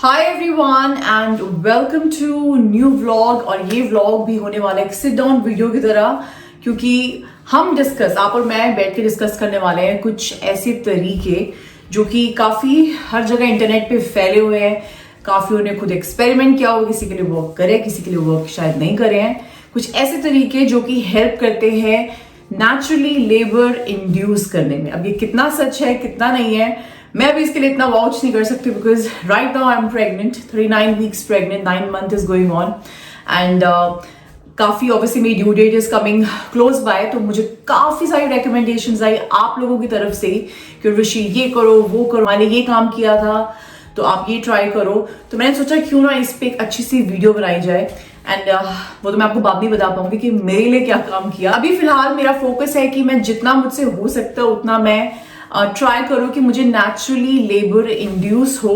Hi everyone and welcome to new vlog. और ये vlog भी होने वाला है सिट डाउन वीडियो की तरह, क्योंकि हम आप और मैं बैठ के डिस्कस करने वाले हैं कुछ ऐसे तरीके जो कि काफ़ी हर जगह इंटरनेट पे फैले हुए हैं। काफ़ी ने खुद एक्सपेरिमेंट किया हुआ, किसी के लिए वर्क करे, किसी के लिए वर्क शायद नहीं करे हैं। कुछ ऐसे तरीके जो कि हेल्प करते हैं नेचुरली लेबर इंड्यूस करने में। अब ये कितना सच है कितना नहीं है मैं अभी इसके लिए इतना वाउच नहीं कर सकती, because right now I am pregnant, 39 weeks pregnant, 9 month is going on and काफ़ी ऑब्वियसली मेरी due date is coming close by. तो मुझे काफ़ी सारी रिकमेंडेशंस आई आप लोगों की तरफ से कि ऋषि ये करो वो करो, मैंने ये काम किया था तो आप ये ट्राई करो। तो मैंने सोचा क्यों ना इस पर एक अच्छी सी वीडियो बनाई जाए एंड वो तो मैं आपको बाद में बता पाऊंगी कि मेरे लिए क्या काम किया। अभी फिलहाल मेरा फोकस है कि मैं जितना मुझसे हो सकता है उतना मैं ट्राई करो कि मुझे नेचुरली लेबर इंड्यूस हो।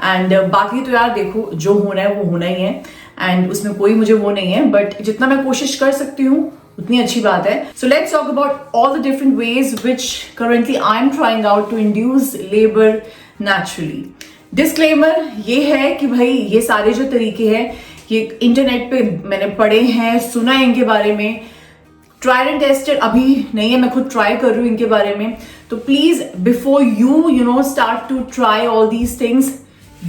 एंड बाकी तो यार देखो जो होना है वो होना ही है एंड उसमें कोई मुझे वो नहीं है, बट जितना मैं कोशिश कर सकती हूँ उतनी अच्छी बात है। So let's talk about all the different ways which currently I am trying out to induce labour naturally. Disclaimer ये है कि भाई ये सारे जो तरीके हैं ये इंटरनेट पे मैंने पढ़े हैं, सुना है इनके बारे में, ट्राइड एंड टेस्टेड अभी नहीं है, मैं खुद ट्राई कर रही हूँ इनके बारे में। तो please before you start to try all these things,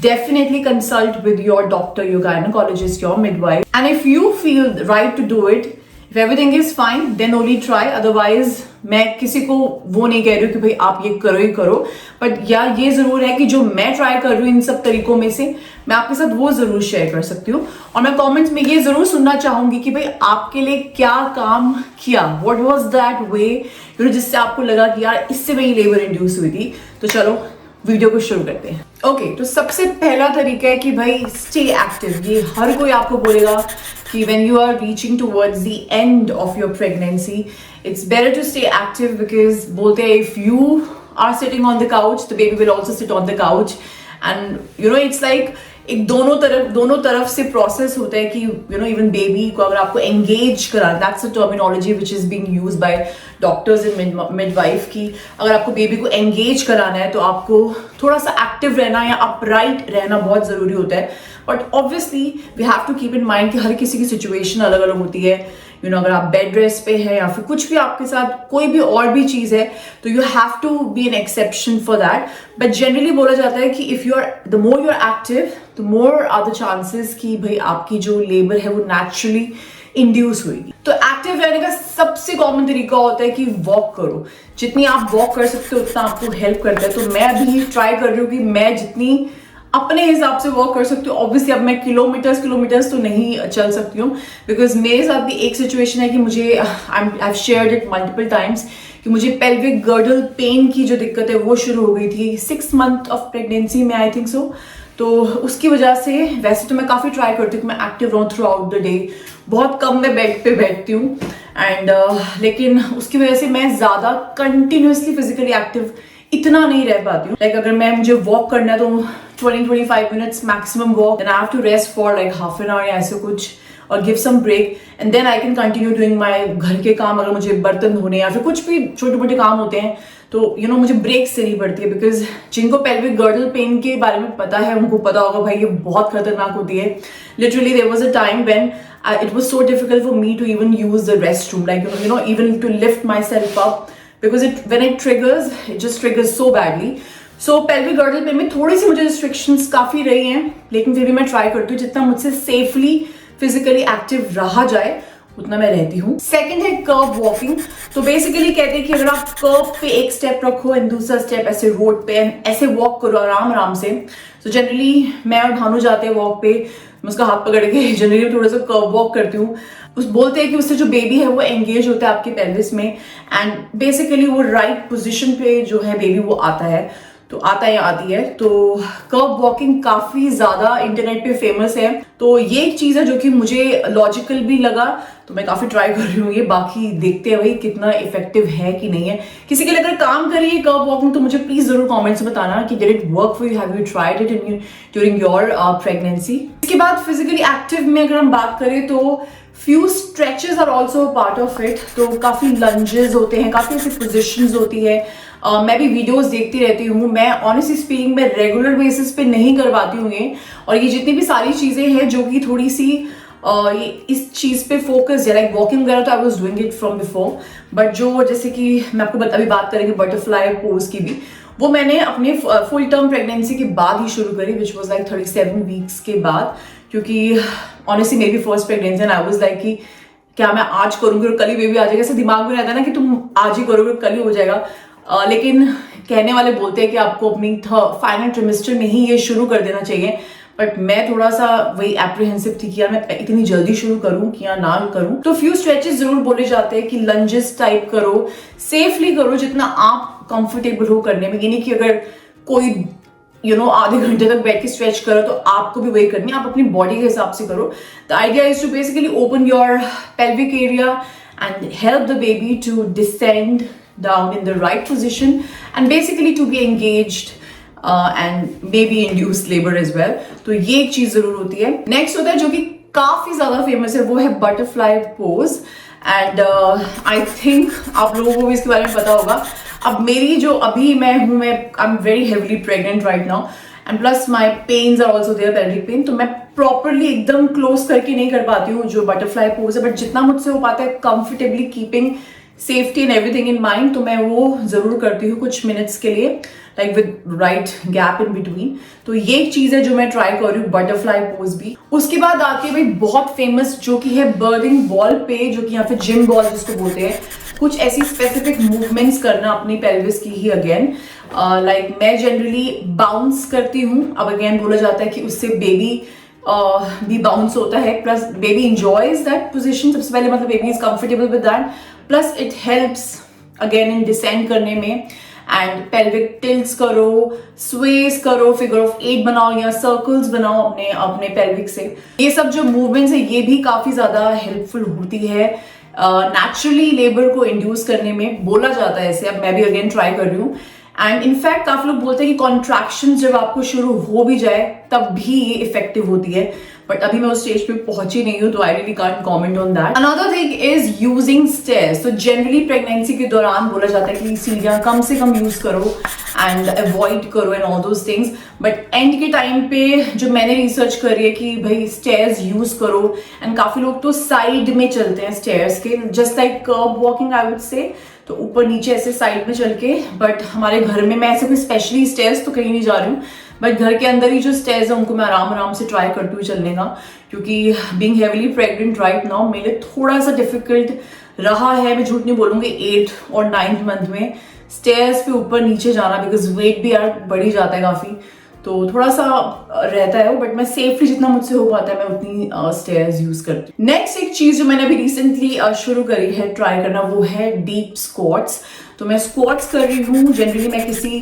definitely consult with your doctor, your gynecologist, your midwife, and if you feel right to do it, if everything is fine, then only try. Otherwise मैं किसी को वो नहीं कह रही हूँ कि भाई आप ये करो ही करो, बट यार ये जरूर है कि जो मैं ट्राई कर रही हूँ इन सब तरीकों में से मैं आपके साथ वो जरूर शेयर कर सकती हूँ। और मैं कमेंट्स में ये जरूर सुनना चाहूंगी कि भाई आपके लिए क्या काम किया, व्हाट वाज दैट वे जिससे आपको लगा कि यार इससे मेरी लेबर इंड्यूस हुई थी। तो चलो वीडियो को शुरू करते हैं। ओके, तो सबसे पहला तरीका है कि भाई स्टे एक्टिव। ये हर कोई आपको बोलेगा कि when you are reaching towards the end of your pregnancy it's better to stay active, because बोलते हैं if you are sitting on the couch the baby will also sit on the couch. And it's like एक दोनों तरफ से process होता है कि even baby को अगर आपको एंगेज कराना, that's a terminology which is being used by doctors and midwife की, अगर आपको बेबी को एंगेज कराना है तो आपको थोड़ा सा एक्टिव रहना या अपराइट रहना बहुत जरूरी होता है। But obviously we have to keep in mind कि हर किसी की सिचुएशन अलग अलग होती है। अगर आप बेड रेस्ट पे है या फिर कुछ भी आपके साथ कोई भी और भी चीज है तो you have to be an exception for that. But generally बोला जाता है कि if you are the more you are active the more are the chances कि भाई आपकी जो लेबर है वो नेचुरली इंड्यूस हुएगी। तो एक्टिव रहने का सबसे कॉमन तरीका होता है कि वॉक करो। जितनी आप वॉक कर सकते हो उतना आपको हेल्प करता है। तो मैं अभी ट्राई कर रही हूँ कि मैं जितनी अपने हिसाब से वर्क कर सकती हूँ। ऑब्वियसली अब मैं किलोमीटर्स तो नहीं चल सकती हूँ, बिकॉज मेरे साथ भी एक सिचुएशन है कि मुझे I have shared it multiple times कि मुझे पेल्विक गर्डल पेन की जो दिक्कत है वो शुरू हो गई थी 6 मंथ ऑफ प्रेगनेंसी में, आई थिंक सो। तो उसकी वजह से वैसे तो मैं काफ़ी ट्राई करती हूँ कि मैं एक्टिव रहूँ थ्रू आउट द डे, बहुत कम मैं बेड पे बैठती हूँ एंड लेकिन उसकी वजह से मैं ज़्यादा कंटिन्यूसली फिजिकली एक्टिव इतना नहीं रह पाती हूँ। लाइक अगर मुझे वॉक करना है तो 20-25 minutes maximum walk, then I have to rest for like half an hour या ऐसे कुछ और give some break and then I can continue doing my घर के काम। अगर मुझे बर्तन धोने या फिर कुछ भी छोटे मोटे काम होते हैं तो मुझे ब्रेक्स देनी पड़ती है, बिकॉज जिनको पेल्विक गर्डल पेन के बारे में पता है उनको पता होगा भाई ये बहुत खतरनाक होती है। Literally there was a time when it was so difficult for me to even use the restroom, like even to lift myself up, because when it triggers, it just triggers so badly. So pelvic girdle pain में थोड़ी सी मुझे restrictions काफी रही हैं, लेकिन फिर भी मैं ट्राई करती हूँ जितना मुझसे सेफली फिजिकली एक्टिव रहा जाए उतना मैं रहती हूँ। सेकंड है कर्व वॉकिंग। तो बेसिकली कहते हैं कि अगर आप कर्व पे एक स्टेप रखो एंड दूसरा स्टेप ऐसे रोड पे ऐसे वॉक करो आराम से। तो जनरली मैं और भानु जाते हैं वॉक पे, मैं उसका हाथ पकड़ के जनरली थोड़ा सा कर्व वॉक करती हूँ। बोलते हैं कि उससे जो बेबी है वो एंगेज होता है आपके पेल्विस में एंड बेसिकली वो राइट पोजीशन पे जो है बेबी वो आता है या आती है। तो कर्व वॉकिंग काफी ज्यादा इंटरनेट पे फेमस है। तो ये एक चीज है जो कि मुझे लॉजिकल भी लगा, तो मैं काफी ट्राई कर रही हूँ ये। बाकी देखते हैं भाई कितना इफेक्टिव है कि नहीं है। किसी के लिए अगर काम करिए कर्व वॉकिंग तो मुझे प्लीज जरूर कमेंट्स में बताना कि did it work for you, have you tried it during your pregnancy. इसके बाद फिजिकली एक्टिव में अगर हम बात करें तो few stretches are also part of it. तो काफी लंजेस होते हैं, काफी ऐसी पोजिशंस होती है। मैं भी वीडियोस देखती रहती हूँ। मैं ऑनेस्टली स्पीकिंग में रेगुलर बेसिस पे नहीं कर पाती हूँ ये, और ये जितनी भी सारी चीजें हैं जो कि थोड़ी सी ये इस चीज पे फोकस है, लाइक वॉकिंग वगैरह तो I was doing it from before, but जो जैसे कि मैं आपको अभी बात करेंगे बटरफ्लाई पोज की भी, वो मैंने अपने फुल टर्म प्रेगनेंसी के बाद ही शुरू करी, विच वॉज लाइक 37 वीक्स के बाद। क्योंकि ऑनेस्टली मेरी first pregnancy and I was like कि क्या मैं आज करूंगी और कल ही बेबी आ जाएगा। ऐसे दिमाग में रहता है ना कि तुम आज ही करोगे कल ही हो जाएगा। लेकिन कहने वाले बोलते हैं कि आपको अपनी फाइनल ट्रिमेस्टर में ही ये शुरू कर देना चाहिए, बट मैं थोड़ा सा वही एप्रीहेंसिव थी कि यार मैं इतनी जल्दी शुरू करूं कि या ना करूं। तो फ्यू स्ट्रेचेस जरूर बोले जाते हैं कि लंजेस टाइप करो, सेफली करो, जितना आप कंफर्टेबल हो करने में। ये नहीं कि अगर कोई आधे घंटे तक बैठ के स्ट्रेच करो तो आपको भी वही करनी है, आप अपनी बॉडी के हिसाब से करो। The idea is to basically open your pelvic area and help the baby to descend down in the right position and basically to be engaged and maybe induce labor as well। तो ये एक चीज जरूर होती है। Next होता है जो कि काफी ज्यादा फेमस है, वो है butterfly pose. And I think आप लोगों को भी इसके बारे में पता होगा। अब मेरी जो अभी मैं I am very heavily pregnant right now and plus my pains are also there, pelvic pain. तो मैं प्रॉपरली एकदम क्लोज करके नहीं कर पाती हूँ जो बटरफ्लाई पोज है, बट जितना मुझसे हो पाता है comfortably keeping safety and everything in mind, तो मैं वो जरूर करती हूँ कुछ मिनट्स के लिए, like with right gap in between. तो ये एक चीज है जो मैं ट्राई कर रही हूँ, बटरफ्लाई पोज भी। उसके बाद आती है भाई बहुत फेमस जो कि है बर्डिंग बॉल पे, जो कि यहाँ पे जिम बॉल जिसको बोलते हैं। कुछ ऐसी स्पेसिफिक मूवमेंट्स करना अपनी पेल्विस की ही अगेन, लाइक मैं जनरली बाउंस करती हूँ। अब अगेन बोला जाता है कि उससे बेबी भी बाउंस होता है, plus baby enjoys that position. सबसे पहले मतलब baby is comfortable with that, plus it helps again in descend करने में। एंड पेल्विक टिल्ट्स करो, स्वेस करो, फिगर ऑफ 8 बनाओ या सर्कल्स बनाओ अपने अपने पेल्विक से। ये सब जो मूवमेंट्स है ये भी काफी ज्यादा हेल्पफुल होती है नेचुरली लेबर को इंड्यूस करने में, बोला जाता है ऐसे। अब मैं भी अगेन ट्राई कर रही हूँ एंड इनफैक्ट काफी लोग बोलते हैं कि कॉन्ट्रैक्शन जब आपको शुरू हो भी जाए तब भी ये इफेक्टिव होती है, बट अभी मैं उस स्टेज पे पहुंची नहीं हूं, तो I really can't comment on that. Another thing is using stairs. तो जनरली प्रेगनेंसी के दौरान बोला जाता है कि सीढ़ियां कम से कम यूज करो एंड अवॉइड करो and all those things, but and के टाइम पे जो मैंने रिसर्च करी है कि भाई स्टेयर्स यूज करो। एंड काफी लोग तो साइड में चलते हैं स्टेयर्स के, just like curve walking I would say, तो ऊपर नीचे ऐसे साइड में चल के। बट हमारे घर में मैं ऐसे कोई स्पेशली स्टेयर्स तो कहीं नहीं जा रही हूँ, बट घर के अंदर ही जो स्टेयर्स है उनको मैं आराम आराम से ट्राई करती हूँ चलने का, क्योंकि being heavily pregnant right now मेरे लिए थोड़ा सा डिफिकल्ट रहा है। मैं झूठ नहीं बोलूंगी 8th और 9th मंथ में स्टेयर्स पे ऊपर नीचे जाना, बिकॉज वेट भी यार बढ़ ही जाता है काफी, तो थोड़ा सा रहता है वो। बट मैं सेफली जितना मुझसे हो पाता है मैं उतनी स्टेयर्स यूज करती हूँ। नेक्स्ट एक चीज जो मैंने अभी रिसेंटली शुरू करी है ट्राई करना, वो है डीप स्क्वाट्स। तो मैं स्क्वाट्स कर रही हूँ। जनरली मैं किसी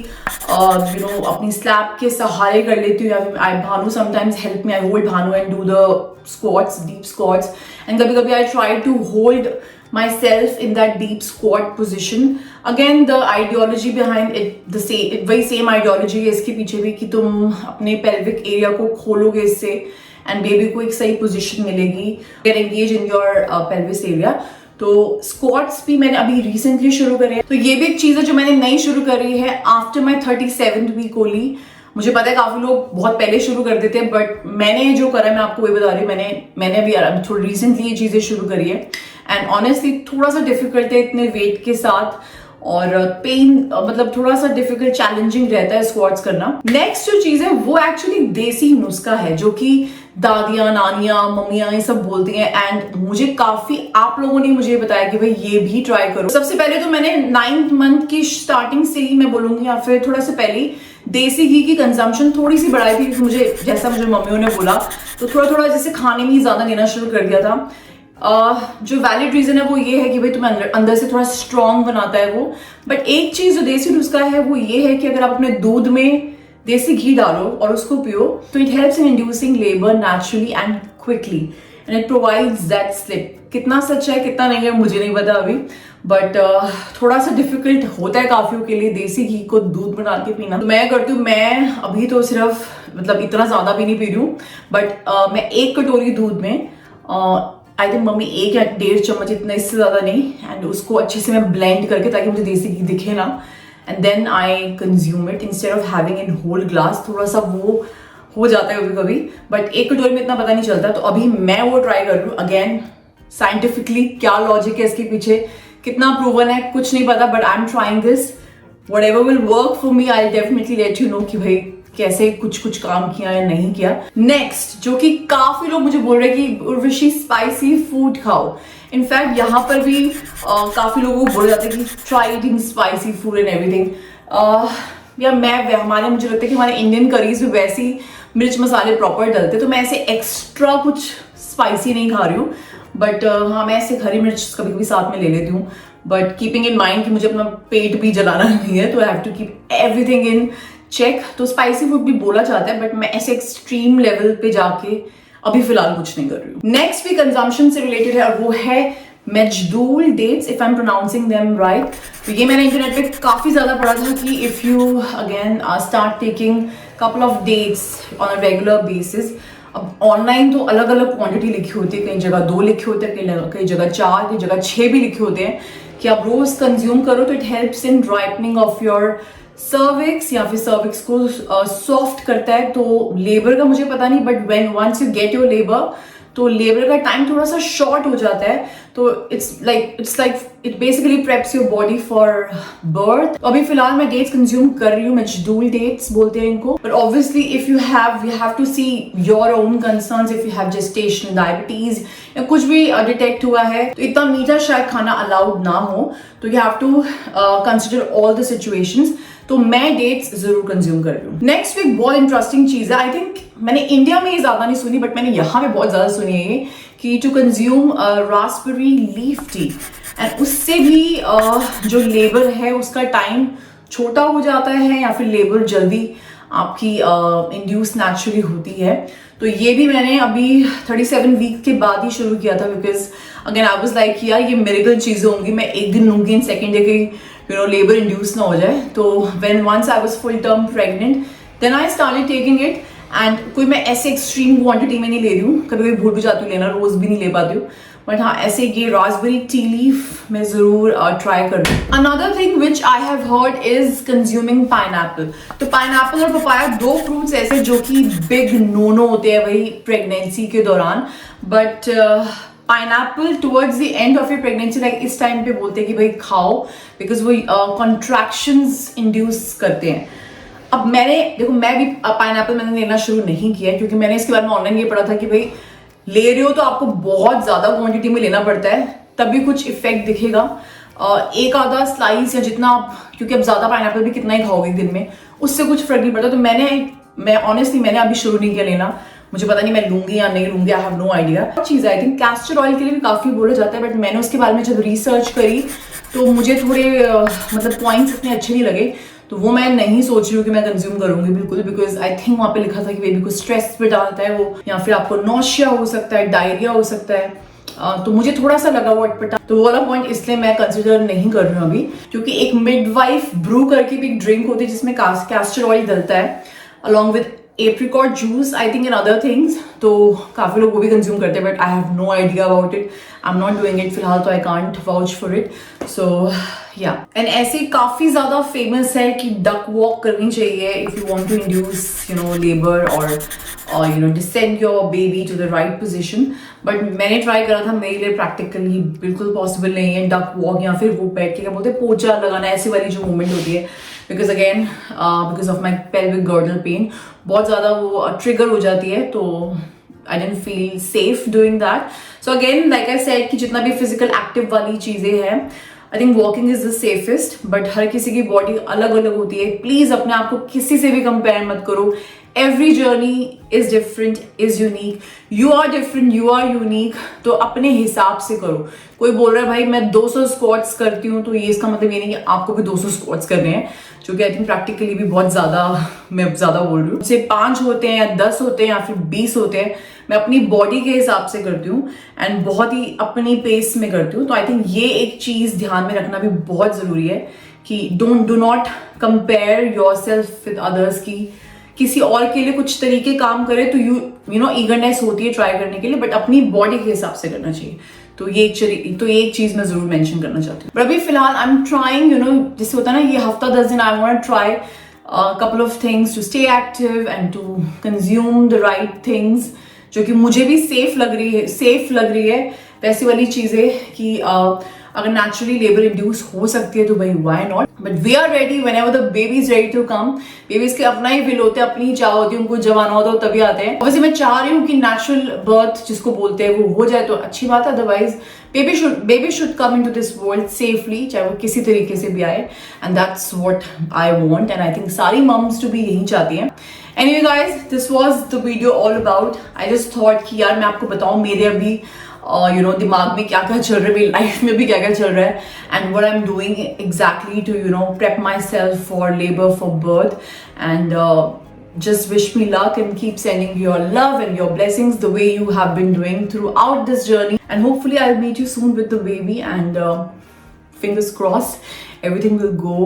अपनी स्लैब के सहारे कर लेती हूँ, या फिर I Bhanu sometimes help me, I hold Bhanu and do the squats, deep squats. And कभी कभी I try to hold myself in that deep squat position. Again, the ideology behind it, वही same ideology है इसके पीछे भी, कि तुम अपने pelvic area को खोलोगे इससे and baby को एक सही position मिलेगी, get engaged in your pelvis area। तो स्क्वाट्स भी मैंने अभी रिसेंटली शुरू करे हैं। तो ये भी एक चीज है जो मैंने नई शुरू करी है after my 37th week only. मुझे पता है काफी लोग बहुत पहले शुरू कर देते हैं, बट मैंने जो करा है मैं आपको वही बता रही हूँ। मैंने भी थोड़ी रिसेंटली ये चीजें शुरू करी है एंड ऑनेस्टली थोड़ा सा डिफिकल्ट है इतने वेट के साथ, और पेन मतलब थोड़ा सा डिफिकल्ट चैलेंजिंग रहता है स्क्वाट्स करना। नेक्स्ट जो चीज है वो एक्चुअली देसी नुस्खा है, जो कि दादियां, नानियां, मम्मियां ये सब बोलती हैं। एंड मुझे काफी आप लोगों ने मुझे बताया कि भाई ये भी ट्राई करो। सबसे पहले तो मैंने 9th मंथ की स्टार्टिंग से ही मैं बोलूंगी, या फिर थोड़ा से पहले देसी घी की कंजम्पशन थोड़ी सी बढ़ाई थी, क्योंकि मुझे जैसा मुझे मम्मियों ने बोला तो थोड़ा थोड़ा जैसे खाने में ही ज्यादा देना शुरू कर दिया था। जो वैलिड रीजन है वो ये है कि भाई तुम्हें अंदर से थोड़ा स्ट्रॉन्ग बनाता है वो। बट एक चीज जो देसी नुस्खा है वो ये है कि अगर आप अपने दूध में देसी घी डालो और उसको पियो तो it helps in inducing labour naturally and quickly and it provides that slip. कितना सच है कितना नहीं है मुझे नहीं पता अभी, बट थोड़ा सा डिफिकल्ट होता है काफियों के लिए देसी घी को दूध में डाल के पीना। तो मैं करती हूँ, मैं अभी तो सिर्फ मतलब इतना ज्यादा भी नहीं पी रही हूँ, बट मैं 1 कटोरी दूध में आई थिंक मम्मी 1 या 1.5 चम्मच, इतना, इससे ज़्यादा नहीं, एंड उसको अच्छे से मैं ब्लेंड करके, ताकि मुझे देसी घी दिखे ना, and then I consume it instead of having in whole glass. थोड़ा सा वो हो जाता है कभी कभी, बट एक कटोरी में इतना पता नहीं चलता। तो अभी मैं वो ट्राई कर रही हूँ। अगेन साइंटिफिकली क्या लॉजिक है इसके पीछे, कितना प्रूवन है, कुछ नहीं पता, but I am trying this. Whatever will work for me, I definitely let you know कि भाई कैसे कुछ काम किया या नहीं किया। नेक्स्ट, जो कि काफी लोग मुझे बोल रहे हैं कि उर्वशी स्पाइसी फूड खाओ। इनफैक्ट यहाँ पर भी काफी लोगों को बोला जाता है कि try eating spicy food and everything. या मुझे लगता है कि हमारे इंडियन करीज में वैसे ही मिर्च मसाले प्रॉपर डलते, तो मैं ऐसे एक्स्ट्रा कुछ स्पाइसी नहीं खा रही हूँ, बट हाँ, मैं ऐसे हरी मिर्च कभी कभी साथ में ले लेती हूँ, बट कीपिंग इन माइंड कि मुझे अपना पेट भी जलाना नहीं है, तो I have to keep everything in check. तो स्पाइसी फूड भी बोला जाता है, बट मैं ऐसे एक्सट्रीम लेवल पे जाके अभी फिलहाल कुछ नहीं कर रही हूँ। नेक्स्ट भी कंजम्पशन से रिलेटेड है, और वो है Medjool dates, if I am pronouncing them right. तो ये मैंने इंटरनेट पे काफी ज्यादा पढ़ा था कि if you again start taking couple of dates on a regular basis. अब ऑनलाइन तो अलग अलग क्वांटिटी लिखी होती है, कई जगह 2 लिखे होते हैं, कई जगह 4, कई जगह 6 भी लिखे होते हैं कि आप रोज कंज्यूम करो, तो it helps in ripening of your cervix, या फिर सर्विक्स को सॉफ्ट करता है। तो लेबर का मुझे पता नहीं, but when once you get your labour, तो लेबर का टाइम थोड़ा सा शॉर्ट हो जाता है। तो it's like it basically preps your body for birth. तो अभी फिलहाल मैं डेट्स कंज्यूम कर रही हूँ, मेजदूल डेट्स बोलते हैं इनको। But obviously if you have to see your own concerns, if you have gestational diabetes या कुछ भी डिटेक्ट हुआ है, तो इतना मीठा शायद खाना अलाउड ना हो, तो you have to consider all the situations. तो मैं डेट्स जरूर कंज्यूम कर रही हूँ। नेक्स्ट वीक बहुत इंटरेस्टिंग चीज है, आई थिंक मैंने इंडिया में ये ज्यादा नहीं सुनी, बट मैंने यहाँ पे बहुत ज्यादा सुनी है ये, कि to consume raspberry leaf tea, and उससे भी जो लेबर है उसका टाइम छोटा हो जाता है, या फिर लेबर जल्दी आपकी इंड्यूस नेचुरली होती है। तो ये भी मैंने अभी 37 वीक के बाद ही शुरू किया था, because again I was like यार ये मेरेकल चीजें होंगी, मैं एक दिन लूंगी, सेकेंड डे की लेबर इंड्यूस ना हो जाए। तो when once I was full term pregnant, then I started taking it, and कोई मैं ऐसे एक्सट्रीम क्वांटिटी में नहीं ले रही हूँ, कभी कभी भूल भी जाती हूँ लेना, रोज भी नहीं ले पाती हूँ, बट हाँ ऐसे ये रास्पबेरी टी लीफ मैं जरूर ट्राई कर रही हूँ। Another thing which I have heard is consuming pineapple. तो पाइनएप्पल और पपाया 2 फ्रूट्स ऐसे जो कि बिग नो होते हैं वही प्रेगनेंसी के दौरान, but pineapple towards the end of your pregnancy, like इस टाइम पे बोलते हैं कि भाई खाओ, बिकॉज वो कॉन्ट्रैक्शंस इंड्यूस करते हैं। अब मैं भी पाइनएप्पल मैंने लेना शुरू नहीं किया, क्योंकि मैंने इसके बारे में ऑनलाइन ये पढ़ा था कि भाई ले रहे हो तो आपको बहुत ज्यादा क्वांटिटी में लेना पड़ता है, तभी कुछ इफेक्ट दिखेगा। एक आधा स्लाइस या जितना आप, क्योंकि अब ज्यादा पाइनएप्पल भी कितना ही खाओगे दिन में, उससे कुछ फर्क नहीं पड़ता। तो मैं ऑनेस्टली मैंने अभी शुरू नहीं किया लेना, मुझे पता नहीं मैं लूंगी या नहीं लूंगी, आई हैव नो आइडिया। चीज आई थिंक कैस्टर ऑयल के लिए भी काफी बोला जाता है, बट मैंने उसके बारे में जब रिसर्च करी तो मुझे थोड़े मतलब पॉइंट्स इतने अच्छे नहीं लगे, तो वो मैं नहीं सोच रही हूँ कि मैं कंज्यूम करूंगी बिल्कुल, बिकॉज आई थिंक वहां पे लिखा था कि बेबी को स्ट्रेस पे डालता है वो, या फिर आपको नौशिया हो सकता है, डायरिया हो सकता है। तो मुझे थोड़ा सा लगा वो अटपटा, तो वो वाला पॉइंट इसलिए मैं कंसिडर नहीं कर रही हूँ अभी। क्योंकि एक मिडवाइफ ब्रू करके भी एक ड्रिंक होती है जिसमें कैस्टर ऑयल डलता है along with apricot juice, I think and other things, तो काफी लोग वो भी कंज्यूम करते हैं, but I have no idea about it, I am not doing it फिलहाल, तो I can't vouch for it. So yeah, and ऐसे काफी ज्यादा फेमस है कि डक वॉक करनी चाहिए if you want to induce labour और descend your baby to the right position. But मैंने ट्राई करा था, मेरे लिए प्रैक्टिकली बिल्कुल पॉसिबल नहीं है डक वॉक, या फिर वो बैठ के क्या बोलते हैं पोचा लगाना, ऐसी वाली जो मूवमेंट होती है, because again because of my pelvic girdle pain बहुत ज्यादा वो ट्रिगर हो जाती है, तो I didn't feel safe doing that. So again, like I said, कि जितना भी फिजिकल एक्टिव वाली चीजें हैं, I think walking is the safest, but हर किसी की बॉडी अलग अलग होती है। प्लीज अपने आप को किसी से भी कंपेयर मत करो। Every journey is different, is unique, you are different, you are unique, तो अपने हिसाब से करो। कोई बोल रहा है भाई मैं 200 स्क्वाट्स करती हूँ, तो ये इसका मतलब ये नहीं कि आपको भी 200 स्क्वाट्स करने हैं, जो कि आई थिंक प्रैक्टिकली भी बहुत ज्यादा, मैं ज्यादा बोल रही हूँ। से 5 होते हैं या 10 होते हैं या फिर 20 होते हैं, मैं अपनी बॉडी के हिसाब से करती हूँ एंड बहुत ही अपनी पेस में करती हूँ। तो आई थिंक ये एक चीज ध्यान में रखना भी बहुत जरूरी है कि do not compare yourself with others की किसी और के लिए कुछ तरीके काम करे तो यू नो ईगरनेस होती है ट्राई करने के लिए, बट अपनी बॉडी के हिसाब से करना चाहिए। तो ये एक चीज मैं जरूर मेंशन करना चाहती हूँ। बट अभी फिलहाल I am trying, you know जैसे होता है ना, ये हफ्ता 10 दिन I want to try couple of things to stay active and to consume the right things जो कि मुझे भी सेफ लग रही है वैसी वाली चीजें कि अगर नेचुरली लेबर इंड्यूस हो सकती है तो भाई why not, but we are ready whenever the baby is ready to come. Babies के अपना ही विल होते हैं, अपनी ही चाह होती है, उनको जब आना होता है तभी आते हैं। वैसे मैं चाह रही हूँ कि नेचुरल बर्थ जिसको बोलते हैं वो हो जाए तो अच्छी बात है, otherwise baby should come into this world safely, चाहे वो किसी तरीके से भी आए, and that's what I want and I think सारी मम्स टू भी यही चाहती हैं। Anyway guys, this was the video all about. I just thought कि यार मैं आपको बताऊं मेरे अभी दिमाग में क्या क्या चल रहा है, मेरी लाइफ में भी क्या क्या चल रहा है, and what I'm doing exactly to prep myself for labor, for birth, and just wish me luck and keep sending your love and your blessings the way you have been doing throughout this journey, and hopefully I'll meet you soon with the baby, and fingers crossed everything will go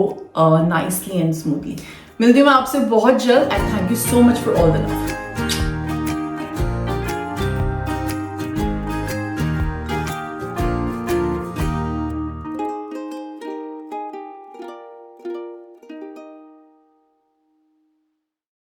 nicely and smoothly. मिलती हूँ मैं आपसे बहुत जल्द, and thank you so much for all the love.